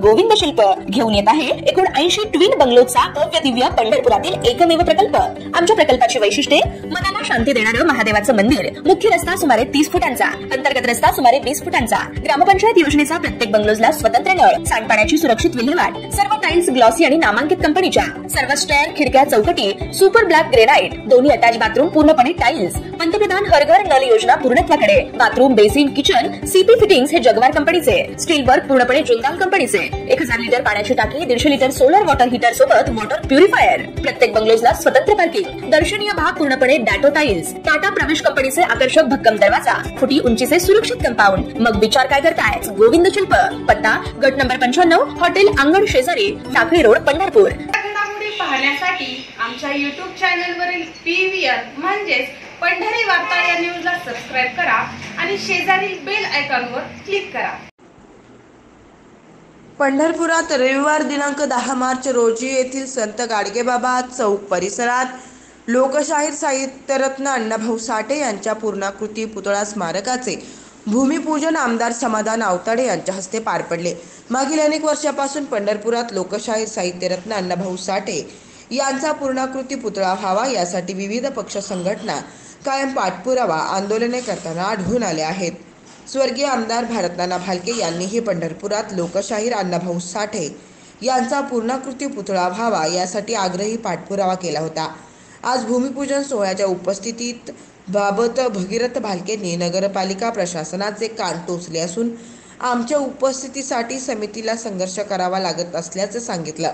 गोविंद शिल्प घेऊन येत आहे एकूण 80 ट्विन बंगलोचा भव्य दिव्य पंढरपुरातील एकमेव प्रकल्प। आमच्या प्रकल्पाची वैशिष्ट्ये मनाला शांती देणारं महादेवाचं मंदिर, मुख्य रस्ता सुमारे 30 फुटांचा, अंतर्गत रस्ता सुमारे 20 फुटांचा, ग्रामपंचायत योजनेचा प्रत्येक बंगलोजला स्वतंत्र नळ, सांडपाण्याची सुरक्षित विल्हेवाट, सर्व टाइल्स ग्लॉसी आणि नामांकित कंपनीच्या, सर्व स्टेअर, खिडक्या, चौकटी सुपर ब्लॅक ग्रेनाइट, दोन्ही अटॅच बाथरूम पूर्णपणे टाइल्स, पंतप्रधान हर घर नल योजना पूर्णत्वाकडे, bathroom, basin, kitchen CP fittings हे जगवार कंपनीचे, स्टील वर्क पूर्णपणे जुंदाल कंपनीचे, 1000 लिटर पाण्याची टाकी, 150 लिटर सोलर वॉटर हीटर सोबत वॉटर प्युरिफायर, प्रत्येक बंगलोजला स्वतंत्र पार्किंग, दर्शनीय भाग पूर्णपणे डॅटो टाइल्स, टाटा प्रवेश कंपनीचे आकर्षक भक्कम दरवाजा, फुटी उंचीचे सुरक्षित कंपाऊंड। मग विचार काय करताय? गोविंद शिल्प, पत्ता गट नंबर 95, हॉटेल अंगण शेजारी, टाकळी रोड, पंढरपूर। घडामोडी पाहण्यासाठी आमच्या YouTube चॅनलवरील PVR म्हणजेच पंढरी वार्ता या न्यूजला सबस्क्राइब करा आणि शेजारील बेल आयकॉनवर क्लिक करा। पंढरपुरात रविवार दिनांक 10 मार्च रोजी येथील संत गाडगेबाबा चौक परिसरात लोकशाहीर साहित्यरत्न अण्णाभाऊ साठे यांच्या पूर्णाकृती पुतळा स्मारकाचे भूमिपूजन आमदार समाधान आवताडे यांच्या हस्ते पार पडले। मागील अनेक वर्षापासून पंढरपुरात लोकशाहीर साहित्यरत्न अण्णाभाऊ साठे यांचा पूर्णाकृती पुतळा व्हावा यासाठी विविध पक्ष संघटना कायम पाठपुरावा आंदोलने करताना आढळून आले आहेत। स्वर्गीय आमदार भारतनाना भालके यांनीही पंढरपुरात लोकशाहीर अण्णाभाऊ साठे यांचा पूर्णाकृती पुतळा व्हावा यासाठी आग्रही पाठपुरावा केला होता। आज भूमिपूजन सोहळ्याच्या उपस्थितीत बाबत भगीरथ भालकेंनी नगरपालिका प्रशासनाचे कान टोचले असून आमच्या उपस्थितीसाठी समितीला संघर्ष करावा लागत असल्याचं सांगितलं।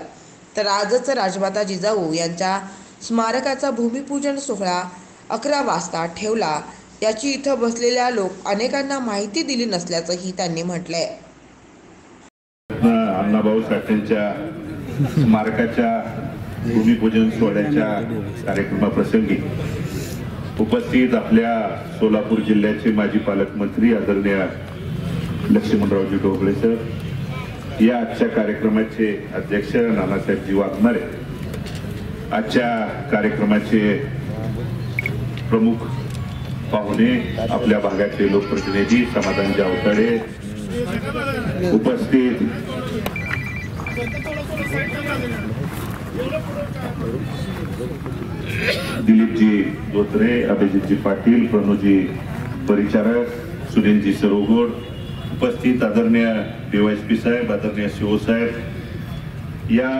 तर आजच राजमाता जिजाऊ यांच्या स्मारकाचा भूमिपूजन सोहळा 11 वाजता ठेवला याची इथं बसलेल्या अनेकांना माहिती दिली नसल्याचंही त्यांनी म्हटलंय। अण्णाभाऊ साठेंच्या स्मारकाच्या भूमिपूजन सोहळ्याच्या कार्यक्रमाप्रसंगी उपस्थित आपल्या सोलापूर जिल्ह्याचे माजी पालकमंत्री आदरणीय लक्ष्मणरावजी ढोबळे सर, या आजच्या कार्यक्रमाचे अध्यक्ष नानासाहेबजी वाघमारे, आजच्या कार्यक्रमाचे प्रमुख पाहुणे आपल्या भागाचे लोकप्रतिनिधी समाधानजी आवताडे, उपस्थित दिलीपजी धोत्रे, अभिजितजी पाटील, प्रणोजी परिचारक, सुनीलजी सरोगोड, उपस्थित आदरणीय DYSP साहेब, आदरणीय CO साहेब, या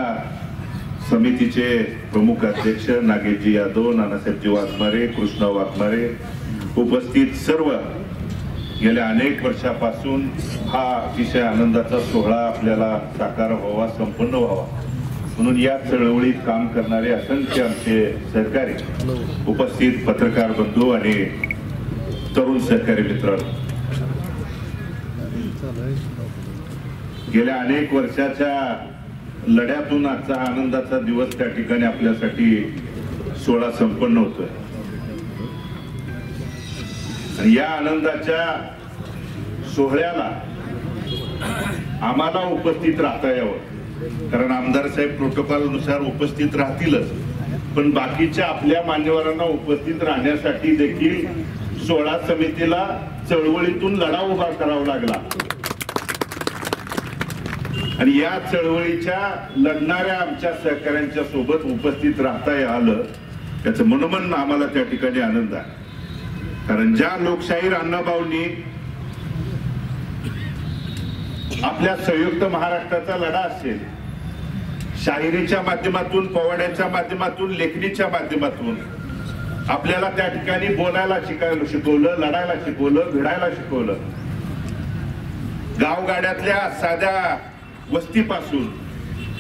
समितीचे प्रमुख अध्यक्ष नागेशजी यादव, नानासाहेबजी वाघमारे, कृष्णा वाघमारे, उपस्थित सर्व गेल्या अनेक वर्षापासून हा अतिशय आनंदाचा सोहळा आपल्याला साकार व्हावा, संपन्न व्हावा म्हणून या चळवळीत काम करणारे असंख्य आमचे सहकारी, उपस्थित पत्रकार बंधू आणि तरुण सहकारी मित्रांनो, गेल्या अनेक वर्षाच्या लढ्यातून आजचा आनंदाचा दिवस त्या ठिकाणी आपल्यासाठी सोहळा संपन्न होतोय आणि या आनंदाच्या सोहळ्याला आम्हाला उपस्थित राहता यावं, कारण आमदार साहेब प्रोटोकॉलनुसार उपस्थित राहतीलच, पण बाकीच्या आपल्या मान्यवरांना उपस्थित राहण्यासाठी देखील सोहळा समितीला चळवळीतून लढा उभा करावा लागला आणि या चळवळीच्या लढणाऱ्या आमच्या सहकाऱ्यांच्या सोबत उपस्थित राहता आलं त्याचं मनोमन आम्हाला त्या ठिकाणी आनंद आहे। कारण ज्या लोकशाहीर अण्णाभाऊंनी आपल्या संयुक्त महाराष्ट्राचा लढा असेल, शाहिरीच्या माध्यमातून, पोवाड्याच्या माध्यमातून, लेखणीच्या माध्यमातून आपल्याला त्या ठिकाणी बोलायला शिकवलं, लढायला शिकवलं, भिडायला शिकवलं, गावगाड्यातल्या साध्या वस्तीपासून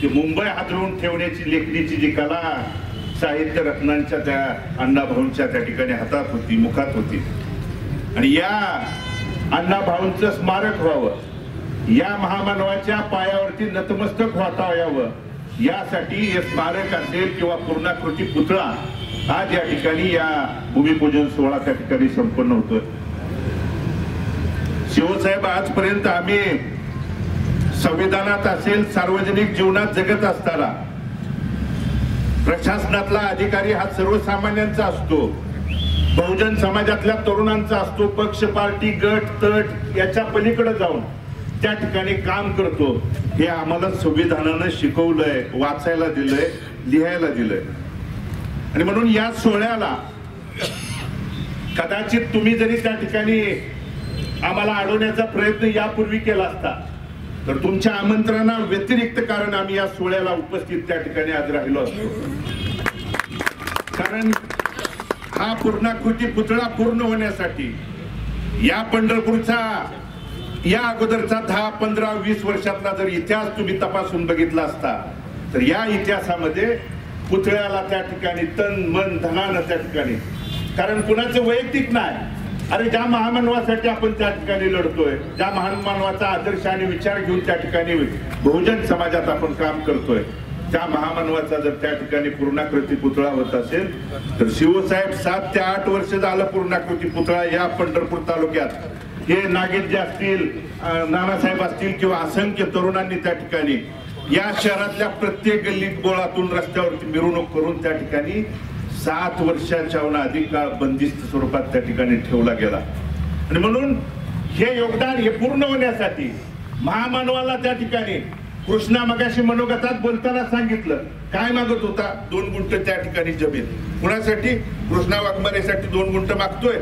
ते मुंबई हादरवून ठेवण्याची लेखणीची जी कला साहित्य रत्नांच्या त्या अण्णाभाऊंच्या त्या ठिकाणी हातात होती, मुखात होती आणि या अण्णाभाऊंचं स्मारक व्हावं, या महामानवाच्या पायावरती नतमस्तक होता यावं यासाठी हे स्मारक असेल किंवा पूर्णाकृती पुतळा आज या ठिकाणी या भूमिपूजन सोहळा त्या ठिकाणी संपन्न होतोय। शिवसाहेब, आजपर्यंत आम्ही संविधानात असेल, सार्वजनिक जीवनात जगत असताना प्रशासनातला अधिकारी हा सर्वसामान्यांचा असतो, बहुजन समाजातल्या तरुणांचा असतो, पक्ष, पार्टी, गट, तट याच्या पलीकडे जाऊन त्या ठिकाणी काम करतो हे आम्हाला संविधानानं शिकवलंय, वाचायला दिलंय, लिहायला दिलंय. आणि म्हणून या सोहळ्याला कदाचित तुम्ही जरी त्या ठिकाणी आम्हाला अडवण्याचा प्रयत्न यापूर्वी केला असता तर तुमच्या आमंत्रणा व्यतिरिक्त कारण आम्ही या सोहळ्याला उपस्थित त्या ठिकाणी आज राहिलो असतो. कारण हा पूर्णाकृती पुतळा पूर्ण होण्यासाठी या पंढरपूरचा या अगोदरचा 10, 15, 20 वर्षातला जर इतिहास तुम्ही तपासून बघितला असता तर या इतिहासामध्ये पुतळ्याला त्या ठिकाणी तन मन धनानं त्या ठिकाणी, कारण कुणाचं वैयक्तिक नाही, अरे ज्या महामानवासाठी आपण त्या ठिकाणी लढतोय, ज्या महामानवाचा आदर्श आणि विचार घेऊन त्या ठिकाणी बहुजन समाजात आपण काम करतोय, त्या महामानवाचा जर त्या ठिकाणी पूर्णाकृती पुतळा होत असेल तर शिवसाहेब 7 ते 8 वर्ष झालं पूर्णाकृती पुतळा या पंढरपूर तालुक्यात हे नागेशजी असतील, नानासाहेब असतील किंवा असंख्य तरुणांनी त्या ठिकाणी या शहरातल्या प्रत्येक गल्लीत बोळातून रस्त्यावरती मिरवणूक करून त्या ठिकाणी 7 वर्षाच्या अधिक काळ बंदिस्त स्वरूपात त्या ठिकाणी ठेवला गेला. आणि म्हणून हे योगदान हे पूर्ण होण्यासाठी महामानवाला त्या ठिकाणी कृष्णा मगाशी मनोगतात बोलताना सांगितलं काय मागत होता, 2 गुंठ त्या ठिकाणी जमीन. कुणासाठी? कृष्णा वाघमारेसाठी 2 गुंठ मागतोय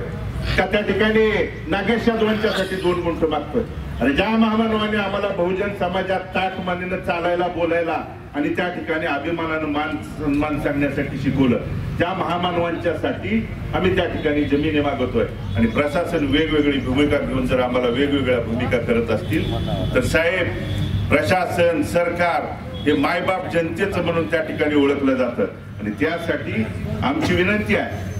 का त्या ठिकाणी नागेश यादवांच्यासाठी 2 गुंठ मागतोय? अरे ज्या महामानवाने आम्हाला बहुजन समाजात ताट मानेनं चालायला, बोलायला आणि त्या ठिकाणी अभिमानानं मान सन्मान सांगण्यासाठी शिकवलं, त्या महामानवांच्यासाठी आम्ही त्या ठिकाणी जमिनी मागतोय. आणि प्रशासन वेगवेगळी भूमिका घेऊन जर आम्हाला वेगवेगळ्या भूमिका करत असतील तर साहेब, प्रशासन, सरकार हे मायबाप जनतेचं म्हणून त्या ठिकाणी ओळखलं जातं. आणि त्यासाठी आमची विनंती आहे,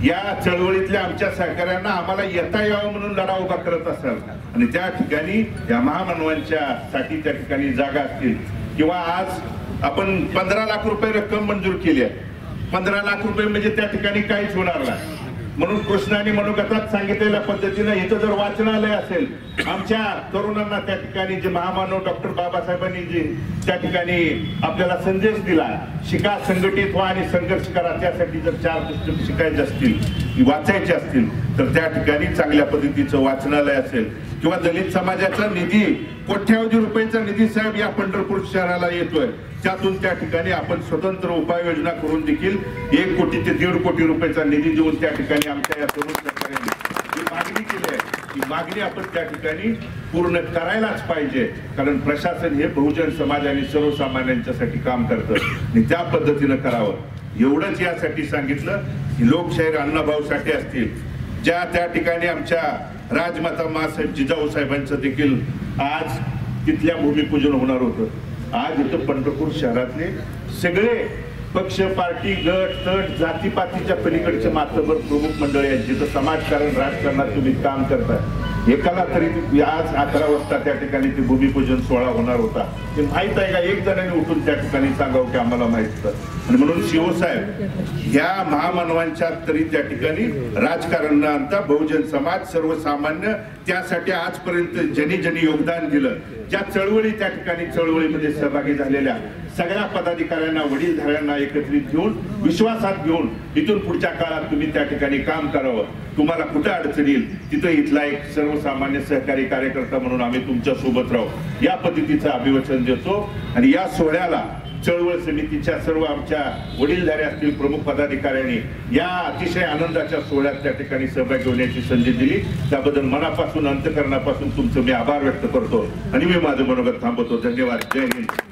या चळवळीतल्या आमच्या सहकार्यांना आम्हाला येता यावं म्हणून लढा उभा करत असाल आणि त्या ठिकाणी या महामानवांच्या साठी त्या ठिकाणी जागा असतील किंवा आज आपण 15 लाख रुपये रक्कम मंजूर केली आहे. 15 लाख रुपये म्हणजे त्या ठिकाणी काहीच होणार नाही. म्हणून कृष्णाने मनोगतात सांगितलेल्या पद्धतीनं इथं जर वाचनालय असेल, आमच्या तरुणांना त्या ठिकाणी जे महामानव डॉक्टर बाबासाहेबांनी जे त्या ठिकाणी आपल्याला संदेश दिला, शिका, संघटित व्हा आणि संघर्ष करा, त्यासाठी जर 4 पुस्तकं शिकायचे असतील, वाचायचे असतील तर त्या ठिकाणी चांगल्या पद्धतीचं वाचनालय असेल किंवा दलित समाजाचा निधी, कोट्यावधी रुपयाचा निधी साहेब या पंढरपूर शहराला येतोय, त्यातून त्या ठिकाणी आपण स्वतंत्र उपाययोजना करून देखील 1 कोटी ते 1.5 कोटी रुपयाचा निधी देऊन त्या ठिकाणी आमच्या या तरुण सरकारने जी मागणी केली आहे ती मागणी आपण त्या ठिकाणी पूर्ण करायलाच पाहिजे. कारण प्रशासन हे बहुजन समाज आणि सर्वसामान्यांच्यासाठी काम करतं आणि त्या पद्धतीनं करावं. एवढंच यासाठी सांगितलं की लोकशाहीर अण्णाभाऊ साठे असतील, ज्या त्या ठिकाणी आमच्या राजमाता मासाहेब जिजाऊ साहेबांचं देखील आज तिथल्या भूमिपूजन होणार होतं. आज इथं पंढरपूर शहरातले सगळे पक्ष, पार्टी, गट, तट, जातीपातीच्या पलीकडचे मातबर प्रमुख मंडळी आहेत, जिथं समाजकारण, राजकारणात तुम्ही काम करताय. एकाला तरी आज 11 वाजता त्या ठिकाणी ते भूमिपूजन सोहळा होणार होता. ते माहित आहे का? एक जणांनी उठून त्या ठिकाणी सांगावं की आम्हाला माहित होतं. आणि म्हणून शिवसाहेब ह्या महामानवांच्या तरी त्या ठिकाणी राजकारण न आणता बहुजन समाज, सर्वसामान्य, त्यासाठी आजपर्यंत ज्यांनी योगदान दिलं, ज्या चळवळी त्या ठिकाणी चळवळीमध्ये सहभागी झालेल्या सगळ्या पदाधिकाऱ्यांना, वडीलधाऱ्यांना एकत्रित घेऊन, विश्वासात घेऊन इथून पुढच्या काळात तुम्ही त्या ठिकाणी काम करावं. तुम्हाला कुठं अडचण येईल तिथं इथला एक सर्वसामान्य सहकारी कार्यकर्ता म्हणून आम्ही तुमच्या सोबत राहू, या पद्धतीचं अभिवचन देतो. आणि या सोहळ्याला चळवळ समितीच्या सर्व आमच्या वडीलधारे असतील प्रमुख पदाधिकाऱ्यांनी या अतिशय आनंदाच्या सोहळ्यात त्या ठिकाणी सहभागी होण्याची संधी दिली, त्याबद्दल मनापासून, अंतःकरणापासून तुमचं मी आभार व्यक्त करतो आणि मी माझं मनोगत थांबवतो. धन्यवाद. जय हिंद.